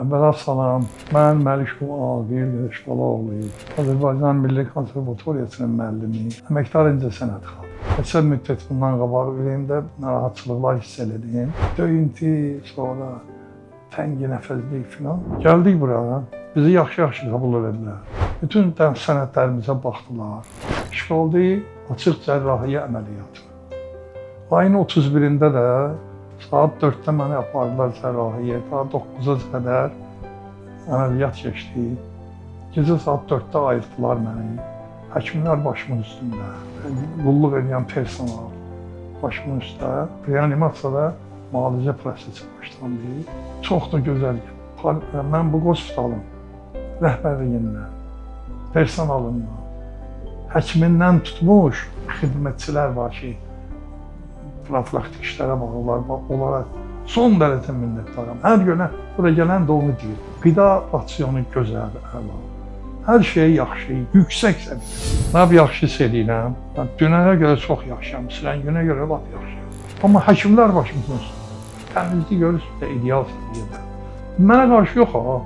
Əvvəla salam, mən Məlikov Aqil Qiliçbalaoğlu, Azərbaycan Milli Konservatoriyasının müəllimi, əməkdar incəsənətkar. Neçə müddət bundan qabaq ürəyimdə narahatçılıqlar hiss elədim. Döyüntü, sonra təngi nəfəslik filan. Gəldik buraya, bizi yaxşı qəbul edilər. Bütün sənədlərimizə baxdılar. İşğalda açıq cərrahiyyə əməliyyatı. Ayın 31-də də saat 4-də məni apardılar cərrahiyyəyə, saat 9-a qədər əməliyyat keçdi. Gecə saat 4-də ayırtdılar məni. Həkimlər başımın üstündə, qulluq edən personal başımın üstündə. Reanimasiyada müalicə prosesi başlandı. Çox da gözəl. Mən bu qospitalın rəhbərliyindən, personalından, həkimindən tutmuş xidmətçilər var ki, profilaktik işlərə bağlılar, onlara son dərəcə minnətdaram. Hər günə bura gələn də onu deyir. Qida rasyonu gözəl, əla. Hər şey yaxşı, yüksək səviyyə. Mən yaxşı hiss edirəm. Dünəyə görə çox yaxşıyam, silən günə görə lap yaxşıyam. Amma həkimlər başımızın üstündə. Təmizlik görürsünüz də ideal səviyyədə. Mənə qarşı yox ha.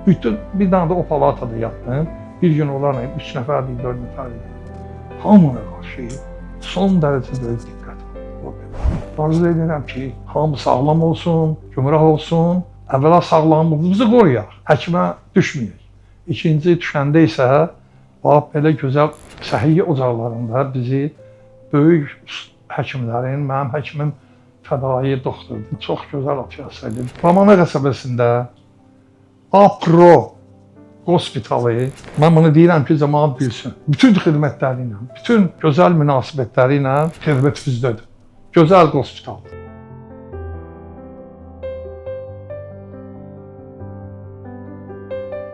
Bir dənə də o palatada yatdım. Bir gün onlarla 3 nəfərdik, 4 nəfərdik. Hamına qarşı son dərəcə böyük diqqət. Arzu edirəm ki, hamı sağlam olsun, gümrah olsun. Əvvəla sağlamlığımızı qoruyaq, həkimə düşməyək. İkinci düşəndə isə belə gözəl səhiyyə ocaqlarında bizi böyük həkimlərin, mənim həkimim fədai doktordur, çox gözəl operasiya edir. Ramana qəsəbəsində APRO hospitalı, mən bunu deyirəm ki, cəmaət bilsin, bütün xidmətləri ilə, bütün gözəl münasibətləri ilə xidmət bizdədir. Gözəl hospital.